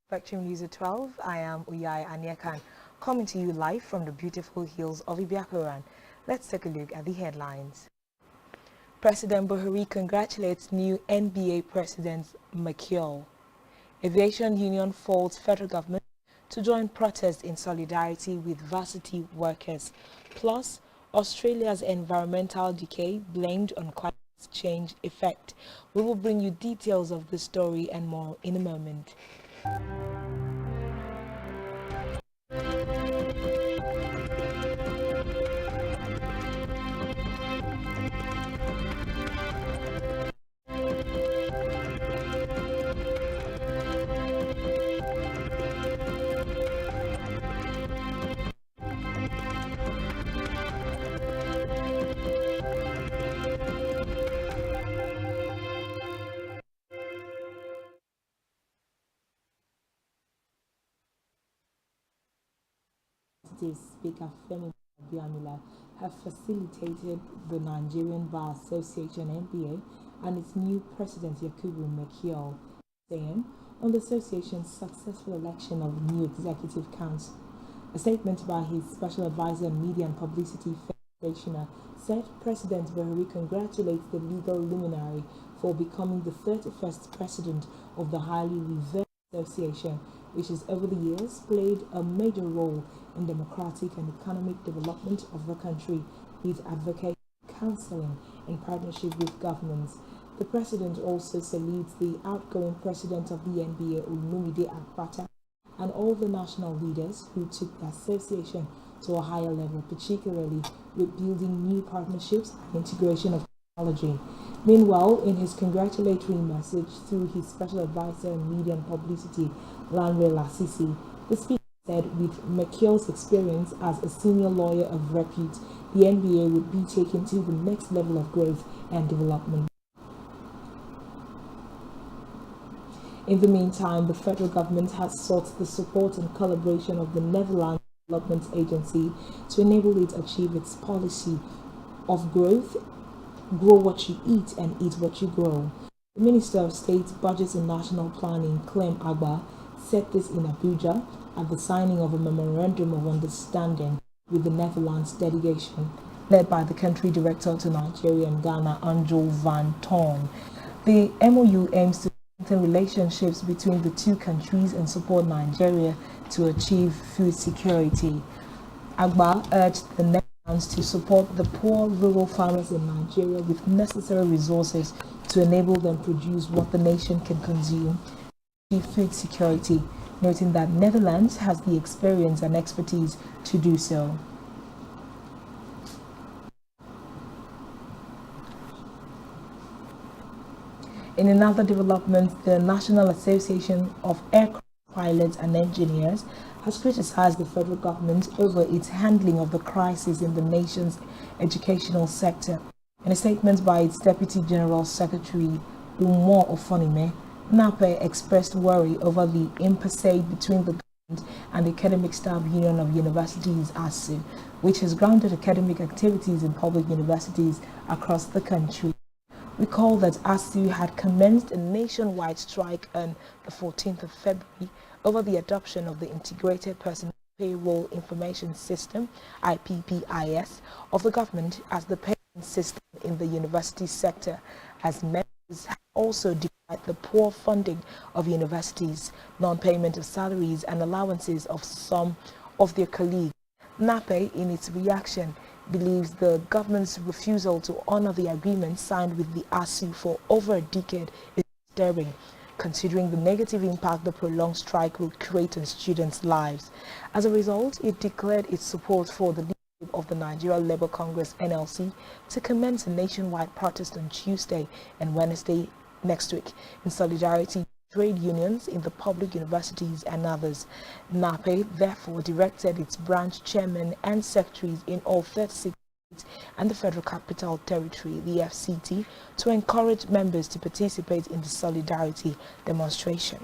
Spectrum News at 12. I am Uyai Anyakan, coming to you live from the beautiful hills of Ibiakuran. Let's take a look at the headlines. President Buhari congratulates new NBA President Makiol. Aviation Union faults federal government to join protests in solidarity with varsity workers. Plus, Australia's environmental decay blamed on climate change effect. We will bring you details of the story and more in a moment. Speaker Femi Biamila have facilitated the Nigerian Bar Association (NBA) and its new president Yakubu Mekiol saying on the association's successful election of new executive council. A statement by his special advisor on media and publicity, Femi said President Buhari congratulates the legal luminary for becoming the 31st president of the highly revered association, which has over the years played a major role in democratic and economic development of the country, with advocacy, counseling in partnership with governments. The president also salutes the outgoing president of the NBA, Olumide Akpata, and all the national leaders who took the association to a higher level, particularly with building new partnerships and integration of technology. Meanwhile, in his congratulatory message through his special advisor on media and publicity, Lanre Lasisi, the speaker said with Mekiol's experience as a senior lawyer of repute, the NBA would be taken to the next level of growth and development. In the meantime, the federal government has sought the support and collaboration of the Netherlands Development Agency to enable it achieve its policy of growth. Grow what you eat and eat what you grow. The Minister of State, Budget and National Planning, Clem Agba, said this in Abuja at the signing of a memorandum of understanding with the Netherlands delegation, led by the country director to Nigeria and Ghana, Anjo van Toorn. The MOU aims to strengthen relationships between the two countries and support Nigeria to achieve food security. Agba urged the Netherlands to support the poor rural farmers in Nigeria with necessary resources to enable them produce what the nation can consume, achieve food security, noting that Netherlands has the experience and expertise to do so. In another development, the National Association of Aircraft Pilots and Engineers has criticized the federal government over its handling of the crisis in the nation's educational sector. In a statement by its Deputy General Secretary, Umo Ofonime, NAPE expressed worry over the impasse between the government and the Academic Staff Union of Universities, ASU, which has grounded academic activities in public universities across the country. Recall that ASU had commenced a nationwide strike on the 14th of February over the adoption of the Integrated Personnel Payroll Information System, IPPIS, of the government as the payment system in the university sector, as members have also defied the poor funding of universities, non-payment of salaries and allowances of some of their colleagues. NAPE, in its reaction, believes the government's refusal to honor the agreement signed with the ASU for over a decade is disturbing, considering the negative impact the prolonged strike will create on students' lives. As a result, it declared its support for the leadership of the Nigeria Labour Congress (NLC) to commence a nationwide protest on Tuesday and Wednesday next week in solidarity with trade unions in the public universities and others. NAPE therefore directed its branch chairman and secretaries in all 36 states and the Federal Capital Territory, the FCT, to encourage members to participate in the solidarity demonstration.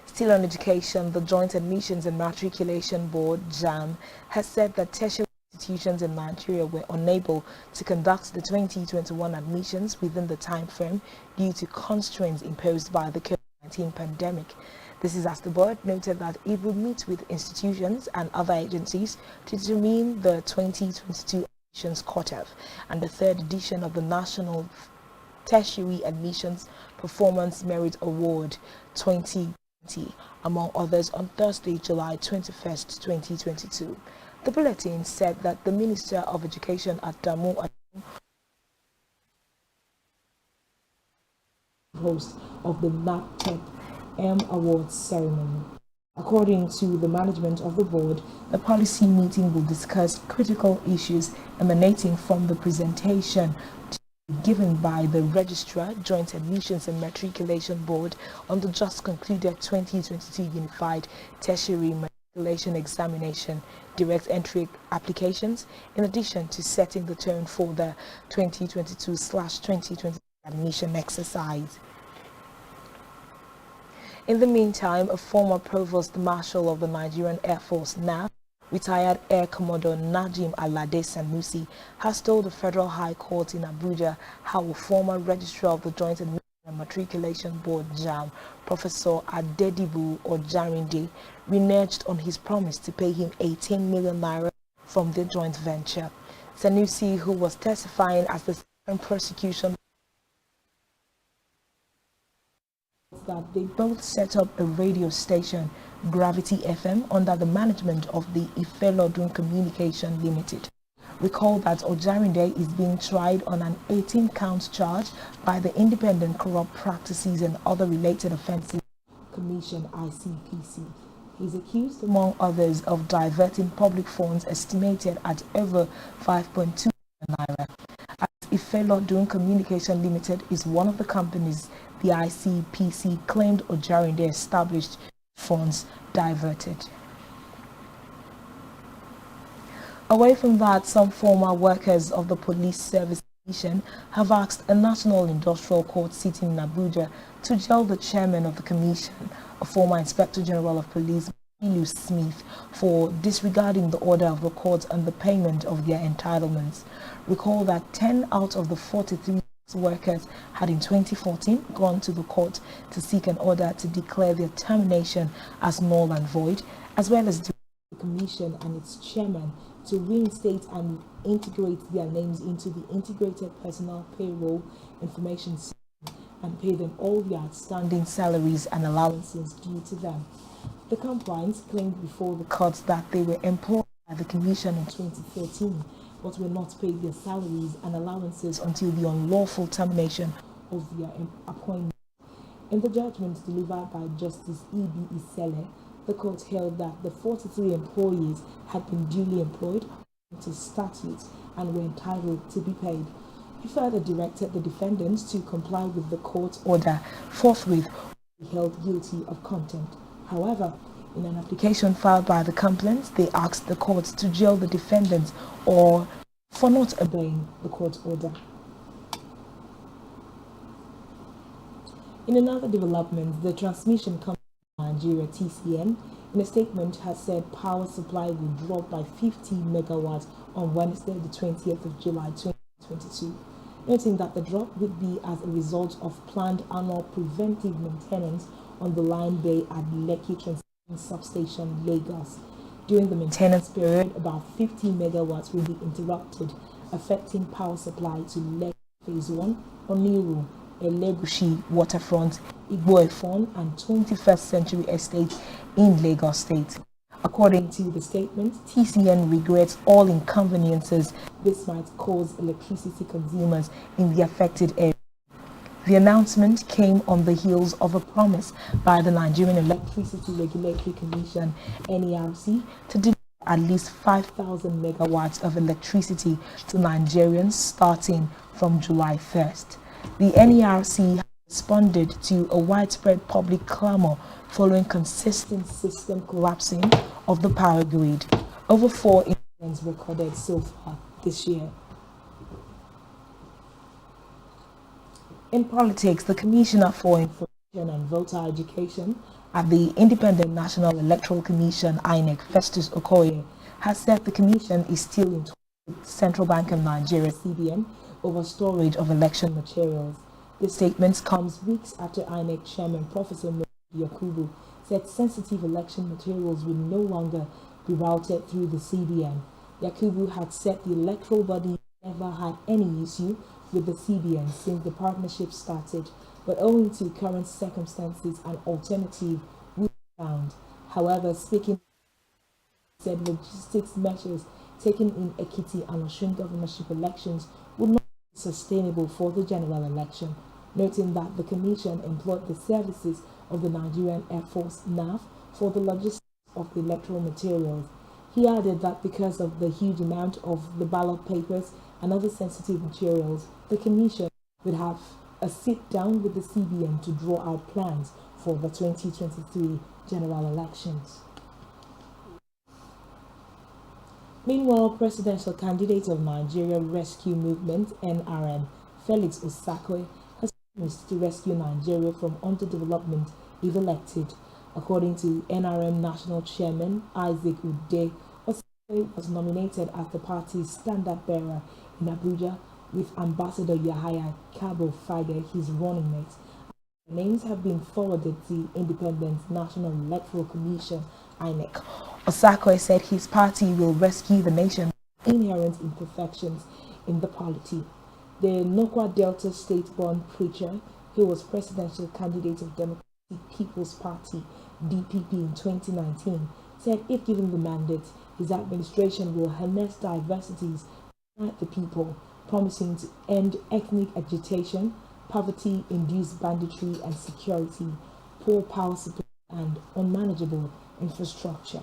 Still on education, the Joint Admissions and Matriculation Board, JAM, has said that tertiary institutions in Nigeria were unable to conduct the 2021 admissions within the time frame due to constraints imposed by the COVID-19 pandemic. This is as the board noted that it would meet with institutions and other agencies to determine the 2022 admissions cutoff and the third edition of the National Tertiary Admissions Performance Merit Award 2020, among others, on Thursday, July 21st, 2022. The bulletin said that the Minister of Education Adamu host of the NAPTEP Awards ceremony. According to the management of the board, the policy meeting will discuss critical issues emanating from the presentation given by the Registrar, Joint Admissions and Matriculation Board on the just concluded 2022 Unified Tertiary Matriculation Examination direct entry applications, in addition to setting the tone for the 2022/2023 admission exercise. In the meantime, a former Provost Marshal of the Nigerian Air Force, NAF, retired Air Commodore Najim Alade Sanusi, has told the Federal High Court in Abuja how a former Registrar of the Joint Admission and Matriculation Board, JAM, Professor Adedibu Ojarinde, reneged on his promise to pay him 18 million naira from the joint venture. Sanusi, who was testifying as the second prosecution, that they both set up a radio station, Gravity FM, under the management of the Ifelodun Communication Limited. Recall that Ojarinde is being tried on an 18-count charge by the Independent Corrupt Practices and Other Related Offences Commission, ICPC. He is accused, among others, of diverting public funds estimated at over 5.2 million naira. As Ifelodun Communication Limited is one of the companies the ICPC claimed Ojarinde established funds diverted. Away from that, some former workers of the police service commission have asked a national industrial court sitting in Abuja to jail the chairman of the commission, a former Inspector General of Police, Ilu Smith, for disregarding the order of the court on the payment of their entitlements. Recall that 10 out of the 43 workers had in 2014 gone to the court to seek an order to declare their termination as null and void, as well as the commission and its chairman to reinstate and integrate their names into the integrated personal payroll information system and pay them all the outstanding salaries and allowances due to them. The complaints claimed before the court that they were employed by the commission in 2013 but were not paid their salaries and allowances until the unlawful termination of their appointment. In the judgment delivered by Justice E.B. Isele, the court held that the 43 employees had been duly employed to statutes and were entitled to be paid. He further directed the defendants to comply with the court's order forthwith, held guilty of contempt. However, in an application filed by the complainants, they asked the court to jail the defendants or for not obeying the court's order. In another development, the transmission company of Nigeria, TCN, in a statement has said power supply will drop by 50 megawatts on Wednesday, the 20th of July 2022, noting that the drop would be as a result of planned annual preventive maintenance on the line bay at Lekki Transmission Substation, Lagos. During the maintenance period, about 50 megawatts will be interrupted, affecting power supply to Lekki Phase 1, Oniru, Elegushi Waterfront, Igbo-Efon, and 21st Century Estate in Lagos State. According to the statement, TCN regrets all inconveniences this might cause electricity consumers in the affected area. The announcement came on the heels of a promise by the Nigerian Electricity Regulatory Commission, NERC, to deliver at least 5,000 megawatts of electricity to Nigerians starting from July 1st. The NERC responded to a widespread public clamor following consistent system collapsing of the power grid. Over 4 incidents recorded so far this year. In politics, the Commissioner for Information and Voter Education at the Independent National Electoral Commission, INEC, Festus Okoye, has said the Commission is still in Central Bank of Nigeria (CBN) over storage of election materials. This statement comes weeks after INEC Chairman Professor Yakubu said sensitive election materials will no longer be routed through the CBN. Yakubu had said the electoral body never had any issue with the CBN since the partnership started, but owing to current circumstances, an alternative will be found. However, speaking, said logistics measures taken in Ekiti and Osun governorship elections would not be sustainable for the general election, noting that the Commission employed the services of the Nigerian Air Force (NAF) for the logistics of the electoral materials. He added that because of the huge amount of the ballot papers and other sensitive materials, the Commission would have a sit-down with the CBN to draw out plans for the 2023 general elections. Meanwhile, presidential candidate of Nigeria Rescue Movement (NRM), Felix Osakwe, has promised to rescue Nigeria from underdevelopment if elected. According to NRM National Chairman Isaac Ude, Osakwe was nominated as the party's standard-bearer in Abuja with Ambassador Yahaya Kabo Fage, his running mate. The names have been forwarded to Independent National Electoral Commission (INEC). Osakwe said his party will rescue the nation from inherent imperfections in the polity. The Nokwa Delta state-born preacher, who was presidential candidate of Democratic People's Party (DPP) in 2019, said if given the mandate, his administration will harness diversities to unite the people, promising to end ethnic agitation, poverty-induced banditry and security, poor power supply, and unmanageable infrastructure.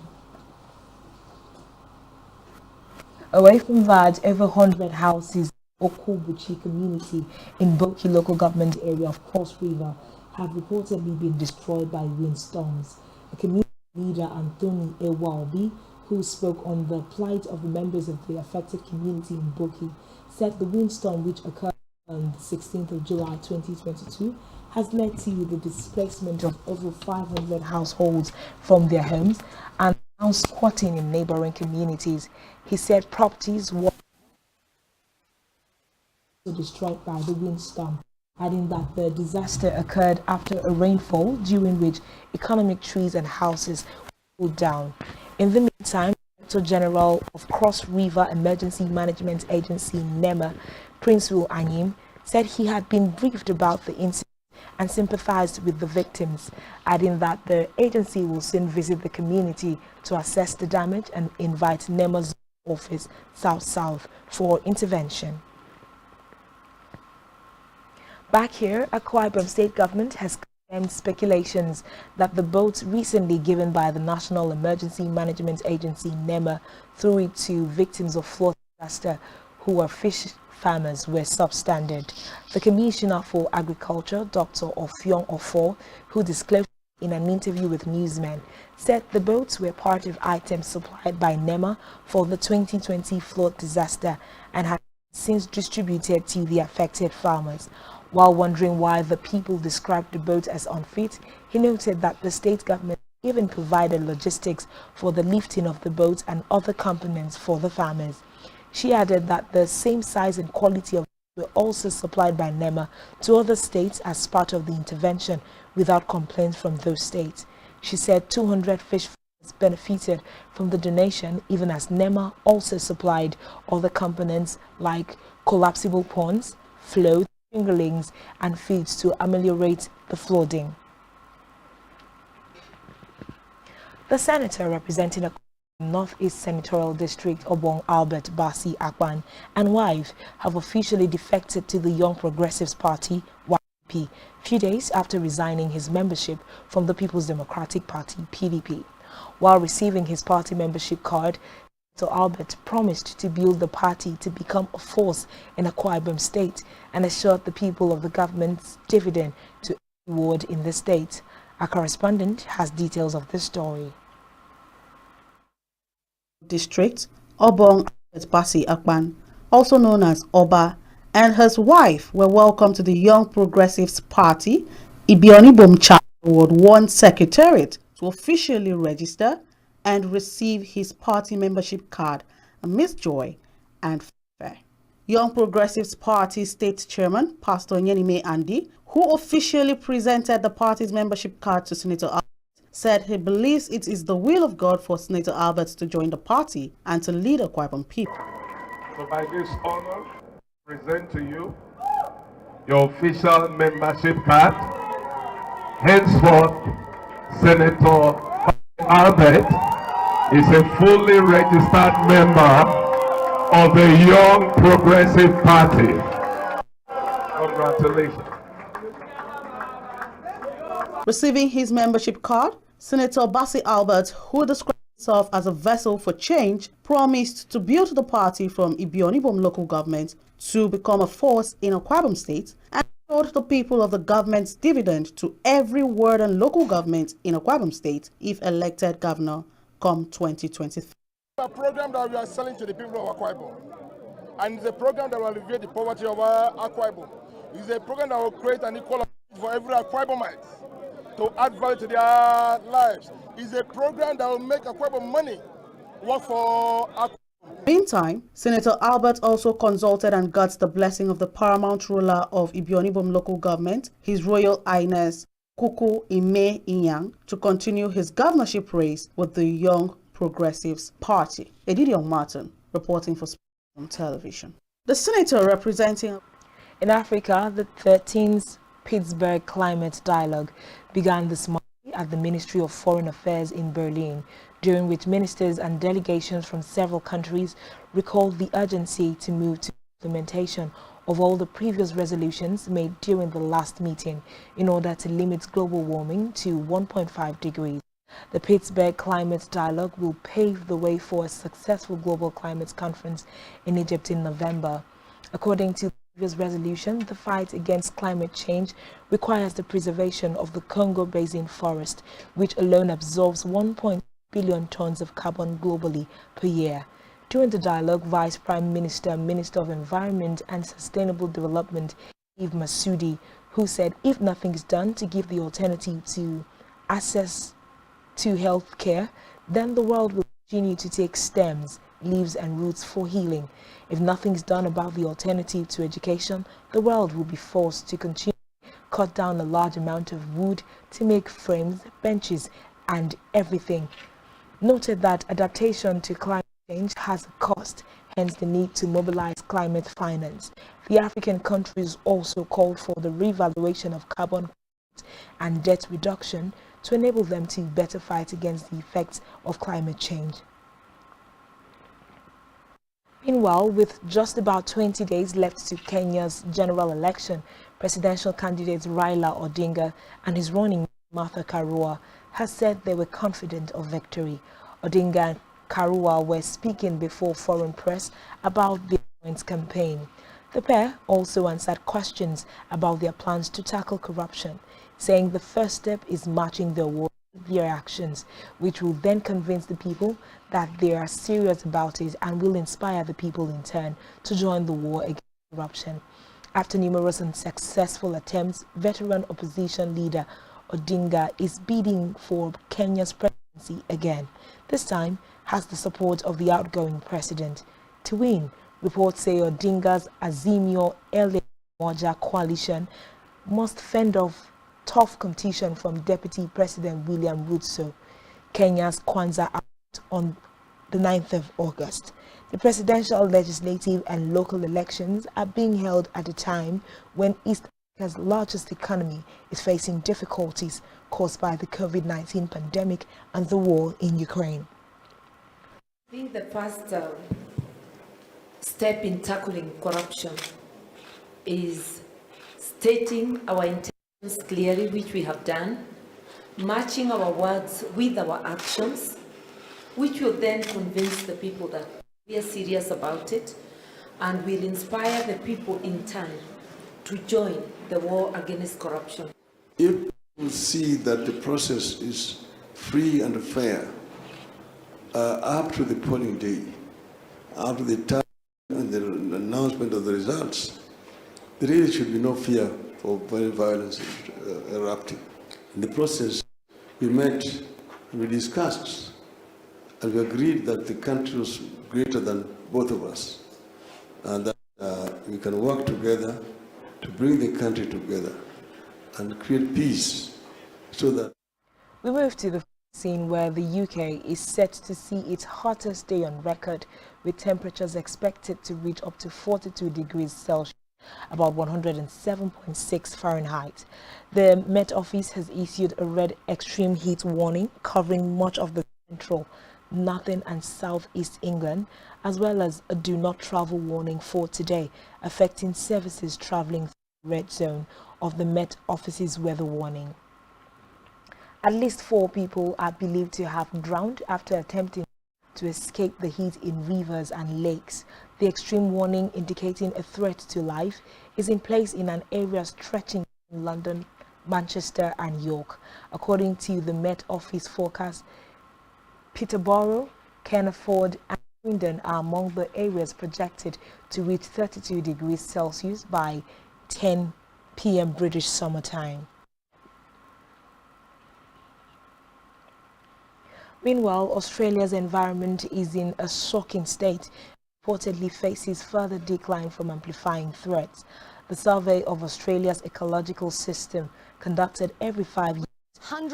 Away from that, over 100 houses in Okubuchi community in Boki local government area of Cross River have reportedly been destroyed by windstorms. A community leader, Anthony Ewalbi, who spoke on the plight of the members of the affected community in Boki, said the windstorm, which occurred on the 16th of July 2022, has led to the displacement of over 500 households from their homes and now squatting in neighboring communities. He said properties were destroyed by the windstorm, adding that the disaster occurred after a rainfall during which economic trees and houses were pulled down. In the meantime, Director General of Cross River Emergency Management Agency (NEMA), Prince Will Anyim, said he had been briefed about the incident and sympathized with the victims, adding that the agency will soon visit the community to assess the damage and invite NEMA's office South for intervention. Back here, Akwa Ibom State Government has condemned speculations that the boats recently given by the National Emergency Management Agency (NEMA) through it to victims of flood disaster who were fish farmers were substandard. The Commissioner for Agriculture, Dr. Offiong Ofo, who disclosed in an interview with newsmen, said the boats were part of items supplied by NEMA for the 2020 flood disaster and had since distributed to the affected farmers. While wondering why the people described the boat as unfit, he noted that the state government even provided logistics for the lifting of the boats and other components for the farmers. She added that the same size and quality of were also supplied by NEMA to other states as part of the intervention without complaints from those states. She said 200 fish farmers benefited from the donation, even as NEMA also supplied other components like collapsible ponds, floats, fingerlings, and feeds to ameliorate the flooding. The senator representing a Northeast Senatorial District Obong Albert Bassey Akpan and wife have officially defected to the Young Progressives Party (YP) few days after resigning his membership from the People's Democratic Party (PDP). While receiving his party membership card, Senator Albert promised to build the party to become a force in Akwa Ibom State and assured the people of the government's dividend to every ward in the state. Our correspondent has details of this story. District, Obong Bassey Akpan, also known as Oba, and his wife were welcomed to the Young Progressives Party Ibionibom Chapter Ward 1 Secretariat to officially register and receive his party membership card amidst joy and fair. Young Progressives Party State Chairman, Pastor Nyenime Andy, who officially presented the party's membership card to Senator Albert, said he believes it is the will of God for Senator Albert to join the party and to lead Akwa Ibom people. So by this honor, present to you your official membership card. Henceforth, Senator Albert is a fully registered member of the Young Progressive Party. Congratulations. Receiving his membership card, Senator Bassey Albert, who described himself as a vessel for change, promised to build the party from Ibionibom local government to become a force in Akwa Ibom State, and assured the people of the government's dividend to every ward and local government in Akwa Ibom State if elected governor come 2023. A program that we are selling to the people of Akwa Ibom, and it's a program that will alleviate the poverty of Akwa Ibom. It's a program that will create an equal opportunity for every Akwa Ibomite to add value to their lives. It's a program that will make Akwa Ibom money work for Akwa Ibom. Meantime, Senator Albert also consulted and got the blessing of the paramount ruler of Ibionibom local government, His Royal Highness Kuku Ime Inyang, to continue his governorship race with the Young Progressives Party. Edidion Martin, reporting for Spectrum Television. The senator representing... In Africa, the 13th Pittsburgh Climate Dialogue began this month at the Ministry of Foreign Affairs in Berlin, during which ministers and delegations from several countries recalled the urgency to move to implementation of all the previous resolutions made during the last meeting in order to limit global warming to 1.5 degrees. The Pittsburgh Climate Dialogue will pave the way for a successful global climate conference in Egypt in November. According to the previous resolution, the fight against climate change requires the preservation of the Congo Basin forest, which alone absorbs 1.2 billion tons of carbon globally per year. During the dialogue, Vice Prime Minister, Minister of Environment and Sustainable Development, Eve Masudi, who said if nothing is done to give the alternative to access to health care, then the world will continue to take stems, leaves and roots for healing. If nothing is done about the alternative to education, the world will be forced to continue to cut down a large amount of wood to make frames, benches and everything. Noted that adaptation to climate change has a cost, hence the need to mobilize climate finance. The African countries also called for the revaluation of carbon and debt reduction to enable them to better fight against the effects of climate change. Meanwhile, with just about 20 days left to Kenya's general election, presidential candidate Raila Odinga and his running mate Martha Karua has said they were confident of victory. Odinga and Karua were speaking before foreign press about their joint campaign. The pair also answered questions about their plans to tackle corruption, saying the first step is matching their words with their actions, which will then convince the people that they are serious about it and will inspire the people in turn to join the war against corruption. After numerous unsuccessful attempts, veteran opposition leader Odinga is bidding for Kenya's presidency again. This time has the support of the outgoing president. To win, reports say Odinga's Azimio Ele Moja coalition must fend off tough competition from Deputy President William Ruto. Kenya's Kwanzaa out on the 9th of August. The presidential, legislative and local elections are being held at a time when East Africa's largest economy is facing difficulties caused by the COVID-19 pandemic and the war in Ukraine. I think the first step in tackling corruption is stating our intentions clearly, which we have done, matching our words with our actions, which will then convince the people that we are serious about it and will inspire the people in turn to join the war against corruption. If people see that the process is free and fair, up to the polling day, up to the time and the announcement of the results, there really should be no fear for violence erupting. In the process, we met and we discussed, and we agreed that the country was greater than both of us. and that we can work together to bring the country together and create peace so that... We move to the scene where the UK is set to see its hottest day on record, with temperatures expected to reach up to 42 degrees Celsius, about 107.6 Fahrenheit. The Met Office has issued a red extreme heat warning covering much of the central, northern and southeast England, as well as a do not travel warning for today, affecting services traveling through the red zone of the Met Office's weather warning. At least 4 people are believed to have drowned after attempting to escape the heat in rivers and lakes. The extreme warning, indicating a threat to life, is in place in an area stretching in London, Manchester and York. According to the Met Office forecast, Peterborough, Kenilworth and Swindon are among the areas projected to reach 32 degrees Celsius by 10 p.m. British Summer Time. Meanwhile, Australia's environment is in a shocking state, reportedly faces further decline from amplifying threats. The survey of Australia's ecological system, conducted every 5 years,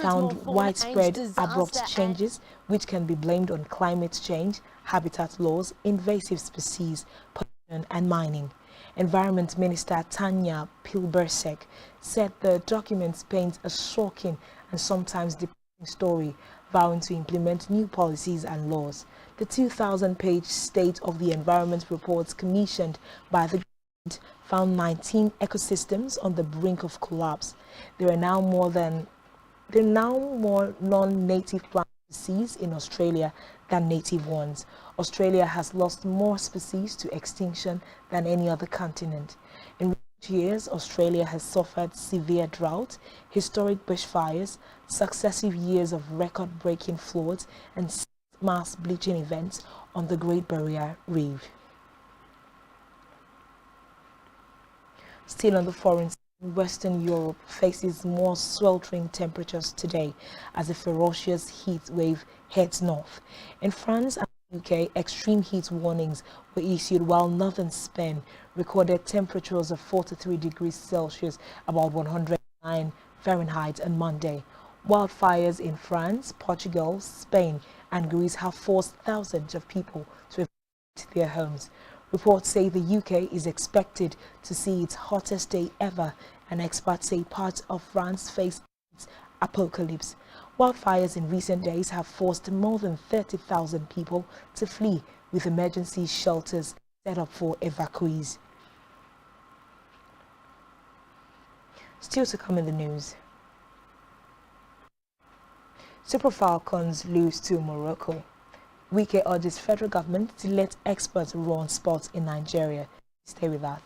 found widespread abrupt changes which can be blamed on climate change, habitat loss, invasive species, pollution and mining. Environment Minister Tanya Pilbersek said the documents paint a shocking and sometimes depressing story, vowing to implement new policies and laws. The 2,000-page State of the Environment reports commissioned by the government found 19 ecosystems on the brink of collapse. There are now more non-native plant species in Australia than native ones. Australia has lost more species to extinction than any other continent. In recent years, Australia has suffered severe drought, historic bushfires, successive years of record-breaking floods, and mass bleaching events on the Great Barrier Reef. Still on the foreign scene, Western Europe faces more sweltering temperatures today as a ferocious heat wave heads north. In France and the UK, extreme heat warnings were issued, while northern Spain recorded temperatures of 43 degrees Celsius, about 109 Fahrenheit on Monday. Wildfires in France, Portugal, Spain and Greece have forced thousands of people to evacuate their homes. Reports say the UK is expected to see its hottest day ever, and experts say parts of France face its apocalypse. Wildfires in recent days have forced more than 30,000 people to flee, with emergency shelters set up for evacuees. Still to come in the news. Super Falcons lose to Morocco. Wike urges federal government to let experts run sports in Nigeria. Stay with us.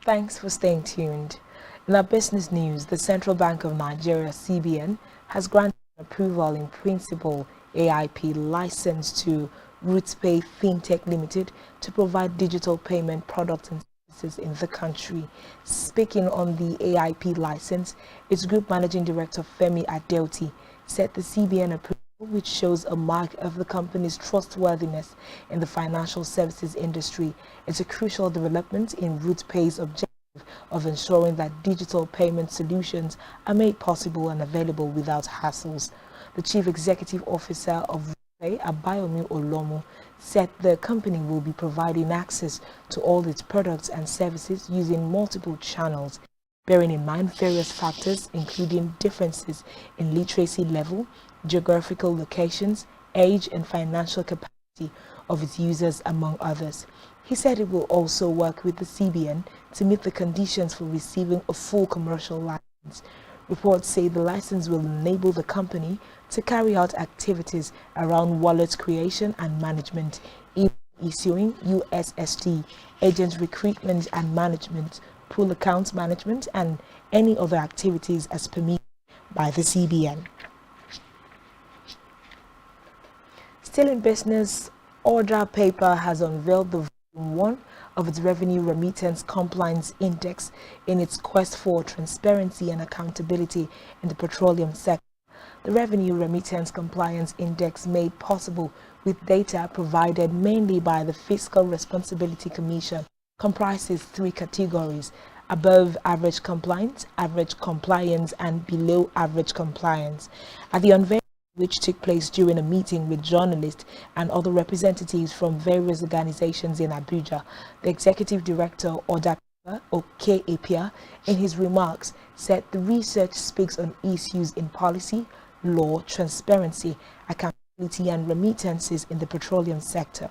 Thanks for staying tuned. In our business news, the Central Bank of Nigeria, CBN, has granted approval in principle AIP license to RootsPay Fintech Limited to provide digital payment products and services in the country. Speaking on the AIP license, its Group Managing Director Femi Adelti said the CBN approval, which shows a mark of the company's trustworthiness in the financial services industry, is a crucial development in RootsPay's objective of ensuring that digital payment solutions are made possible and available without hassles. The Chief Executive Officer of RootsPay, Abayomi Olomu, said the company will be providing access to all its products and services using multiple channels, bearing in mind various factors including differences in literacy level, geographical locations, age and financial capacity of its users, among others. He said it will also work with the CBN to meet the conditions for receiving a full commercial license. Reports say the license will enable the company to carry out activities around wallet creation and management, issuing USSD, agent recruitment and management, pool account management, and any other activities as permitted by the CBN. Still in business, Order Paper has unveiled the Volume 1 of its Revenue Remittance Compliance Index in its quest for transparency and accountability in the petroleum sector. The Revenue Remittance Compliance Index, made possible with data provided mainly by the Fiscal Responsibility Commission, comprises 3 categories: above average compliance, and below average compliance. At the unveiling, which took place during a meeting with journalists and other representatives from various organizations in Abuja, the Executive Director, Order Paper, Oke Epia, in his remarks said the research speaks on issues in policy, law, transparency, accountability and remittances in the petroleum sector.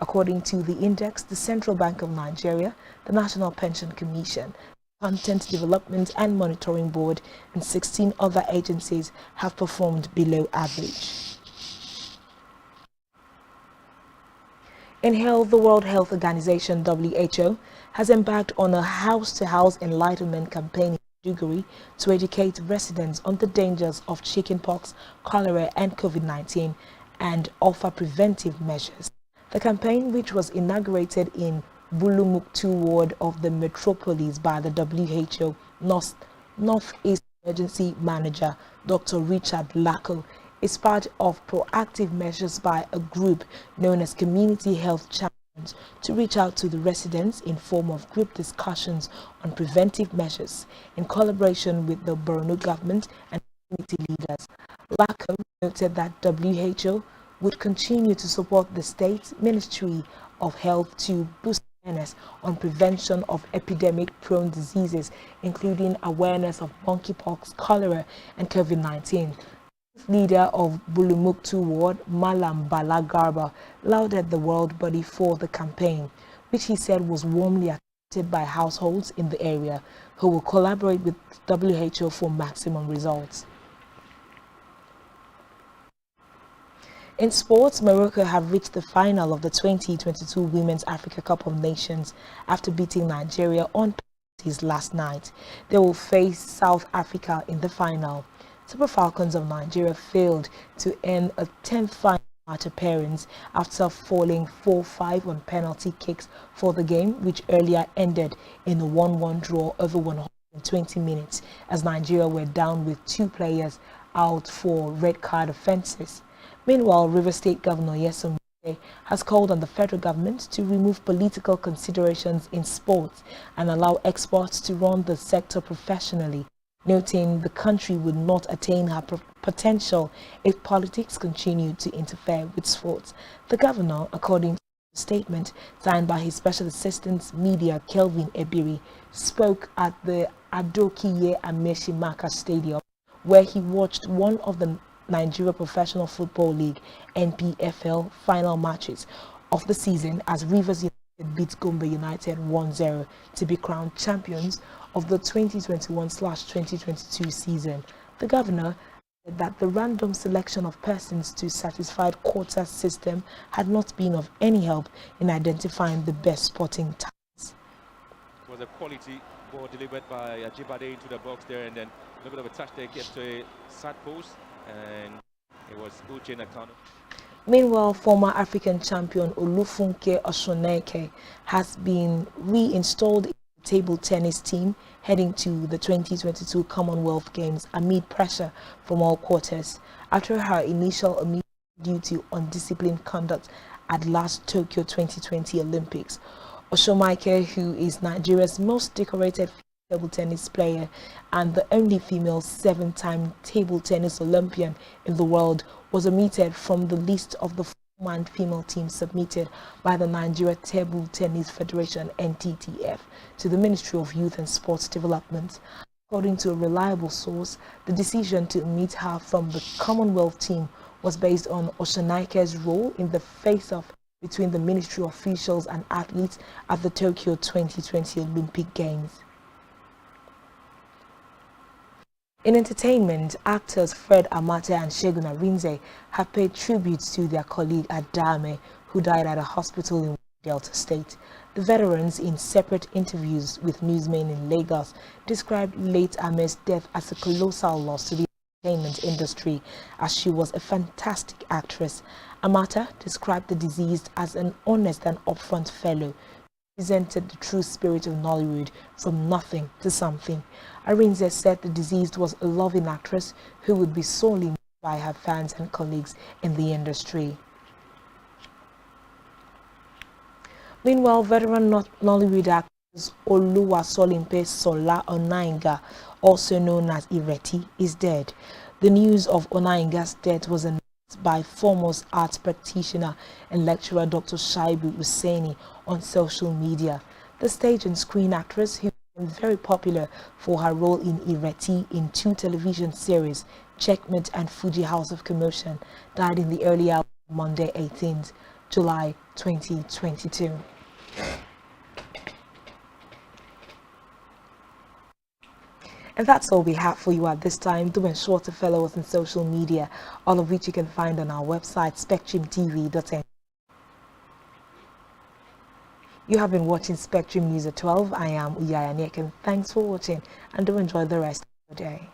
According to the index, the Central Bank of Nigeria, the National Pension Commission, Content Development and Monitoring Board, and 16 other agencies have performed below average. In health, the World Health Organization (WHO) has embarked on a house-to-house enlightenment campaign in Maiduguri to educate residents on the dangers of chickenpox, cholera, and COVID-19 and offer preventive measures. The campaign, which was inaugurated in Bulumuktu ward of the metropolis by the WHO Northeast Emergency Manager, Dr. Richard Lacko, is part of proactive measures by a group known as Community Health Champions to reach out to the residents in form of group discussions on preventive measures in collaboration with the Borno government and community leaders. Lacko noted that WHO would continue to support the state Ministry of Health to boost awareness on prevention of epidemic-prone diseases, including awareness of monkeypox, cholera, and COVID-19. Leader of Bulumuktu ward, Malam Bala Garba, lauded the world body for the campaign, which he said was warmly accepted by households in the area, who will collaborate with WHO for maximum results. In sports, Morocco have reached the final of the 2022 Women's Africa Cup of Nations after beating Nigeria on penalties last night. They will face South Africa in the final. Super Falcons of Nigeria failed to earn a 10th final match appearance after falling 4-5 on penalty kicks for the game, which earlier ended in a 1-1 draw over 120 minutes as Nigeria were down with 2 players out for red card offences. Meanwhile, Rivers State Governor Nyesom Wike has called on the federal government to remove political considerations in sports and allow experts to run the sector professionally, noting the country would not attain her potential if politics continue to interfere with sports. The governor, according to a statement signed by his special assistant media Kelvin Ebiri, spoke at the Adokiye Ameshimaka Stadium, where he watched one of the Nigeria Professional Football League (NPFL) final matches of the season as Rivers United beat Gombe United 1-0 to be crowned champions of the 2021/2022 season. The governor said that the random selection of persons to satisfy quota system had not been of any help in identifying the best sporting talents. It was a quality ball delivered by Ajibade into the box there, and then a little bit of a touch there, gets to a sad post, and it was Uche Nakano. Meanwhile, former African champion Olufunke Osoneke has been reinstalled in the table tennis team heading to the 2022 Commonwealth Games amid pressure from all quarters after her initial omission due to undisciplined conduct at last Tokyo 2020 Olympics. Osoneke, who is Nigeria's most decorated table tennis player and the only female 7-time table tennis Olympian in the world, was omitted from the list of the four-man female team submitted by the Nigeria Table Tennis Federation (NTTF) to the Ministry of Youth and Sports Development. According to a reliable source, the decision to omit her from the Commonwealth team was based on Oshonaike's role in the face-off between the ministry officials and athletes at the Tokyo 2020 Olympic Games. In entertainment, actors Fred Amate and Segun Arinze have paid tribute to their colleague Adame, who died at a hospital in Delta State. The veterans, in separate interviews with newsmen in Lagos, described late Ame's death as a colossal loss to the entertainment industry, as she was a fantastic actress. Amata described the deceased as an honest and upfront fellow, presented the true spirit of Nollywood from nothing to something. Arinze said the deceased was a loving actress who would be sorely missed by her fans and colleagues in the industry. Meanwhile, veteran Nollywood actress Oluwasolimpe Sola Onainga, also known as Ireti, is dead. The news of Onainga's death was announced by foremost arts practitioner and lecturer Dr. Shaibu Hussaini on social media. The stage and screen actress, who became very popular for her role in Ireti in 2 television series, Checkmate and Fuji House of Commotion, died in the early hours of Monday, 18th July 2022. And that's all we have for you at this time. Do ensure to follow us on social media, all of which you can find on our website, spectrumtv.ng. You have been watching Spectrum News at 12. I am Uyaya Nek, thanks for watching, and do enjoy the rest of your day.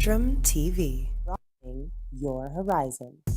Spectrum TV, broadening your horizon.